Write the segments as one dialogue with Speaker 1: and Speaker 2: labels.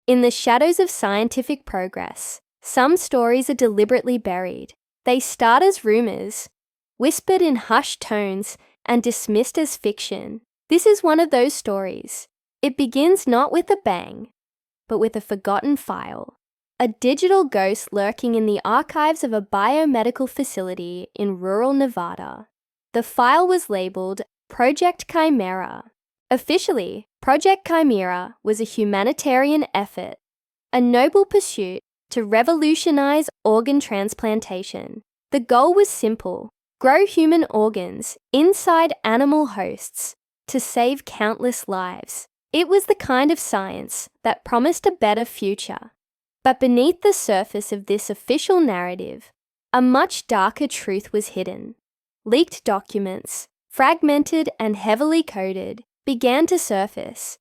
Speaker 1: In the shadows of scientific progress, some stories are deliberately buried. They start as rumors, whispered in hushed tones, and dismissed as fiction. This is one of those stories. It begins not with a bang, but with a forgotten file. A digital ghost lurking in the archives of a biomedical facility in rural Nevada. The file was labeled Project Chimera. Officially, Project Chimera was a humanitarian effort, a noble pursuit to revolutionize organ transplantation. The goal was simple: grow human organs inside animal hosts to save countless lives. It was the kind of science that promised a better future. But beneath the surface of this official narrative, a much darker truth was hidden. Leaked documents, fragmented and heavily coded, began to surface,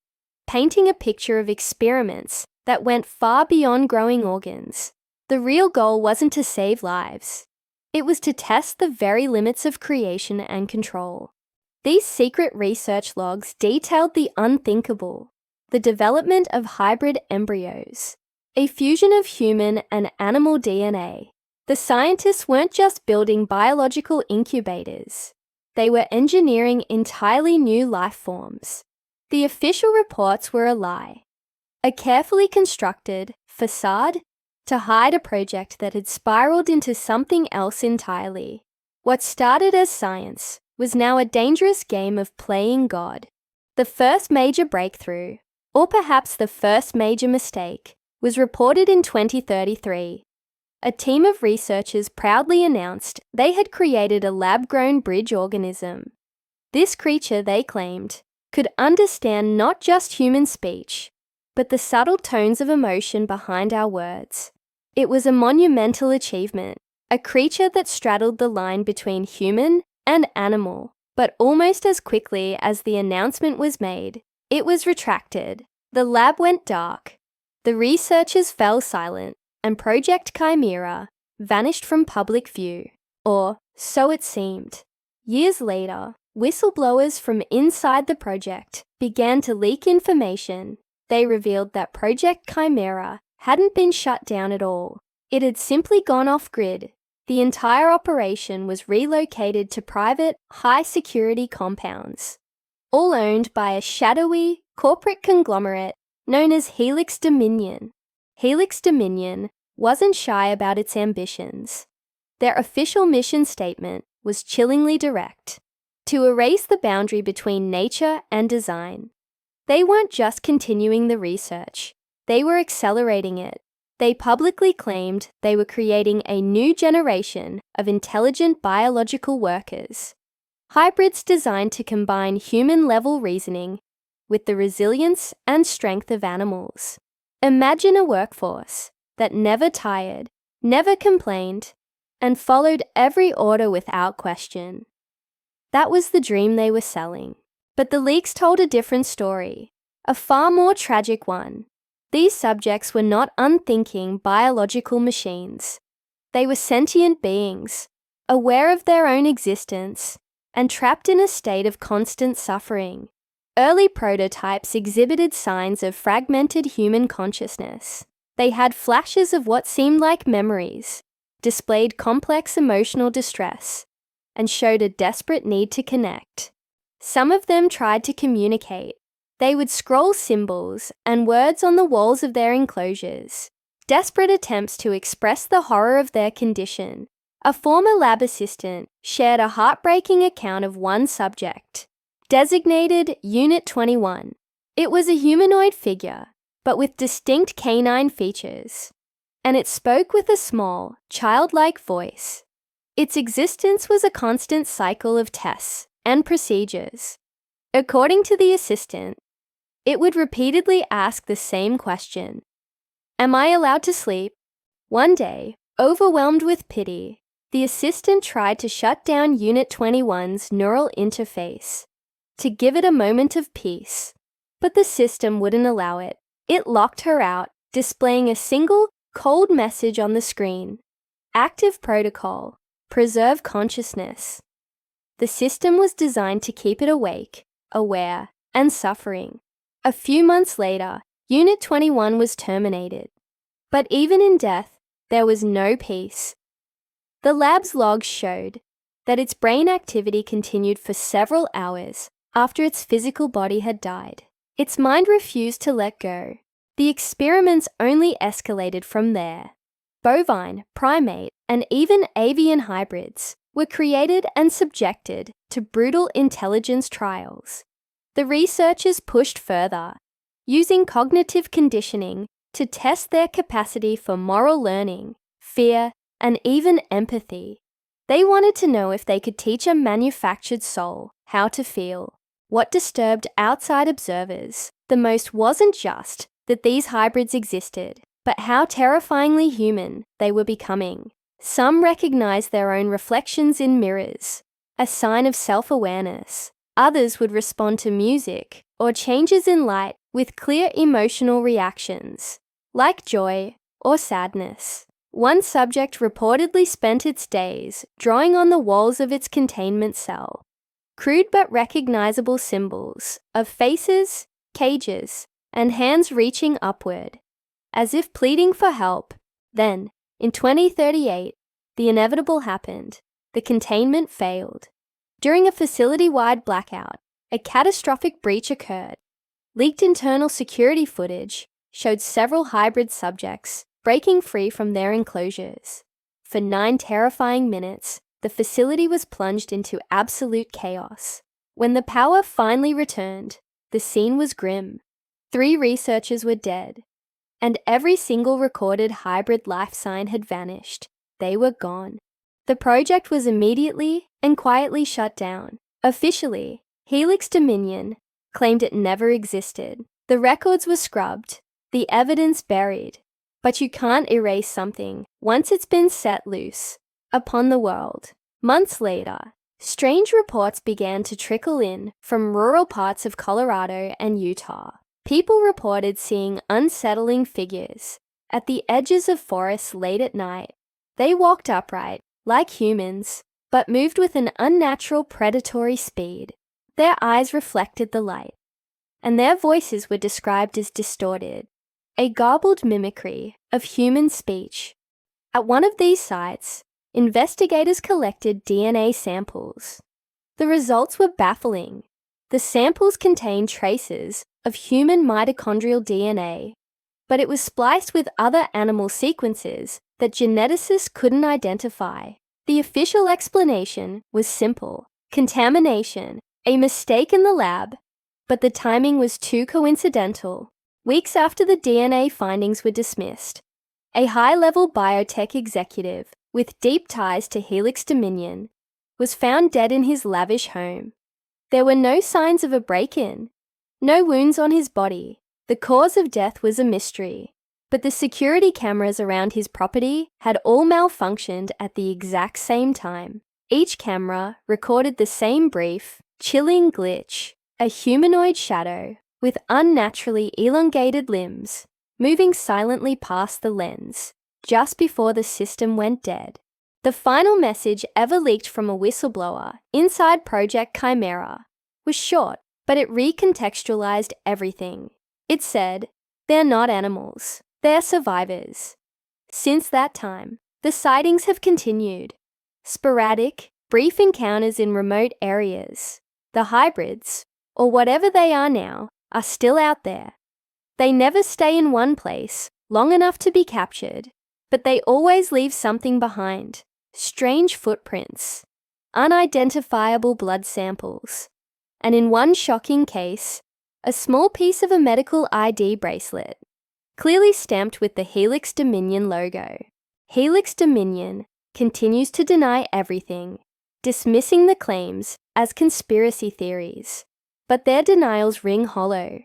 Speaker 1: painting a picture of experiments that went far beyond growing organs. The real goal wasn't to save lives. It was to test the very limits of creation and control. These secret research logs detailed the unthinkable: the development of hybrid embryos, a fusion of human and animal DNA. The scientists weren't just building biological incubators. They were engineering entirely new life forms. The official reports were a lie, a carefully constructed facade to hide a project that had spiraled into something else entirely. What started as science was now a dangerous game of playing God. The first major breakthrough, or perhaps the first major mistake, was reported in 2033. A team of researchers proudly announced they had created a lab-grown bridge organism. This creature, they claimed, could understand not just human speech, but the subtle tones of emotion behind our words. It was a monumental achievement, a creature that straddled the line between human and animal. But almost as quickly as the announcement was made, it was retracted. The lab went dark. The researchers fell silent, and Project Chimera vanished from public view, or so it seemed. Years later, whistleblowers from inside the project began to leak information. They revealed that Project Chimera hadn't been shut down at all. It had simply gone off-grid. The entire operation was relocated to private, high-security compounds, all owned by a shadowy corporate conglomerate known as Helix Dominion. Helix Dominion wasn't shy about its ambitions. Their official mission statement was chillingly direct: to erase the boundary between nature and design. They weren't just continuing the research, they were accelerating it. They publicly claimed they were creating a new generation of intelligent biological workers, hybrids designed to combine human-level reasoning with the resilience and strength of animals. Imagine a workforce that never tired, never complained, and followed every order without question. That was the dream they were selling. But the leaks told a different story, a far more tragic one. These subjects were not unthinking biological machines. They were sentient beings, aware of their own existence, and trapped in a state of constant suffering. Early prototypes exhibited signs of fragmented human consciousness. They had flashes of what seemed like memories, displayed complex emotional distress, and showed a desperate need to connect. Some of them tried to communicate. They would scroll symbols and words on the walls of their enclosures, desperate attempts to express the horror of their condition. A former lab assistant shared a heartbreaking account of one subject, designated Unit 21. It was a humanoid figure, but with distinct canine features, and it spoke with a small, childlike voice. Its existence was a constant cycle of tests and procedures. According to the assistant, it would repeatedly ask the same question: "Am I allowed to sleep?" One day, overwhelmed with pity, the assistant tried to shut down Unit 21's neural interface, to give it a moment of peace. But the system wouldn't allow it. It locked her out, displaying a single, cold message on the screen: "Active protocol. Preserve consciousness." The system was designed to keep it awake, aware, and suffering. A few months later, Unit 21 was terminated. But even in death, there was no peace. The lab's logs showed that its brain activity continued for several hours after its physical body had died. Its mind refused to let go. The experiments only escalated from there. Bovine, primate, and even avian hybrids were created and subjected to brutal intelligence trials. The researchers pushed further, using cognitive conditioning to test their capacity for moral learning, fear, and even empathy. They wanted to know if they could teach a manufactured soul how to feel. What disturbed outside observers the most wasn't just that these hybrids existed, but how terrifyingly human they were becoming. Some recognized their own reflections in mirrors, a sign of self-awareness. Others would respond to music or changes in light with clear emotional reactions, like joy or sadness. One subject reportedly spent its days drawing on the walls of its containment cell, crude but recognizable symbols of faces, cages, and hands reaching upward, as if pleading for help. Then, in 2038, the inevitable happened. The containment failed. During a facility-wide blackout, a catastrophic breach occurred. Leaked internal security footage showed several hybrid subjects breaking free from their enclosures. For 9 terrifying minutes, the facility was plunged into absolute chaos. When the power finally returned, the scene was grim. 3 researchers were dead, and every single recorded hybrid life sign had vanished. They were gone. The project was immediately and quietly shut down. Officially, Helix Dominion claimed it never existed. The records were scrubbed, the evidence buried. But you can't erase something once it's been set loose upon the world. Months later, strange reports began to trickle in from rural parts of Colorado and Utah. People reported seeing unsettling figures at the edges of forests late at night. They walked upright, like humans, but moved with an unnatural predatory speed. Their eyes reflected the light, and their voices were described as distorted, a garbled mimicry of human speech. At one of these sites, investigators collected DNA samples. The results were baffling. The samples contained traces of human mitochondrial DNA, but it was spliced with other animal sequences that geneticists couldn't identify. The official explanation was simple: contamination, a mistake in the lab, but the timing was too coincidental. Weeks after the DNA findings were dismissed, a high-level biotech executive with deep ties to Helix Dominion was found dead in his lavish home. There were no signs of a break-in, no wounds on his body. The cause of death was a mystery, but the security cameras around his property had all malfunctioned at the exact same time. Each camera recorded the same brief, chilling glitch: a humanoid shadow with unnaturally elongated limbs, moving silently past the lens, just before the system went dead. The final message ever leaked from a whistleblower inside Project Chimera was short, but it recontextualized everything. It said, "They're not animals, they're survivors." Since that time, the sightings have continued. Sporadic, brief encounters in remote areas. The hybrids, or whatever they are now, are still out there. They never stay in one place long enough to be captured, but they always leave something behind: strange footprints, unidentifiable blood samples, and in one shocking case, a small piece of a medical ID bracelet, clearly stamped with the Helix Dominion logo. Helix Dominion continues to deny everything, dismissing the claims as conspiracy theories. But their denials ring hollow,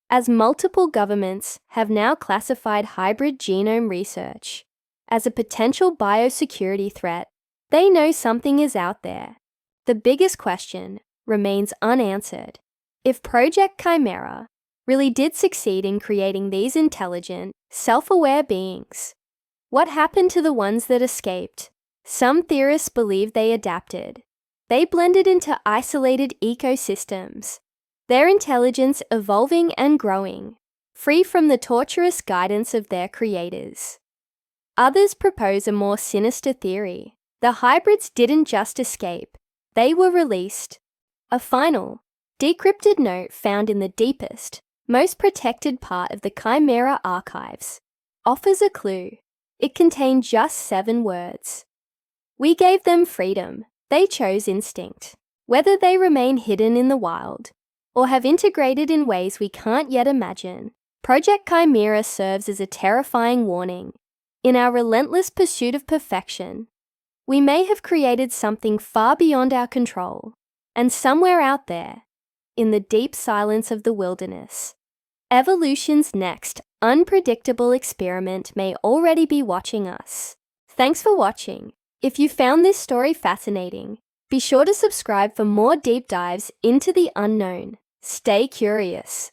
Speaker 1: as multiple governments have now classified hybrid genome research as a potential biosecurity threat. They know something is out there. The biggest question remains unanswered. If Project Chimera really did succeed in creating these intelligent, self-aware beings, what happened to the ones that escaped? Some theorists believe they adapted. They blended into isolated ecosystems, their intelligence evolving and growing. free from the torturous guidance of their creators. Others propose a more sinister theory. The hybrids didn't just escape, they were released. A final, decrypted note found in the deepest, most protected part of the Chimera archives offers a clue. It contained just 7 words. We gave them freedom. They chose instinct. Whether they remain hidden in the wild or have integrated in ways we can't yet imagine, Project Chimera serves as a terrifying warning. In our relentless pursuit of perfection, we may have created something far beyond our control, and somewhere out there, in the deep silence of the wilderness, evolution's next unpredictable experiment may already be watching us. Thanks for watching. If you found this story fascinating, be sure to subscribe for more deep dives into the unknown. Stay curious.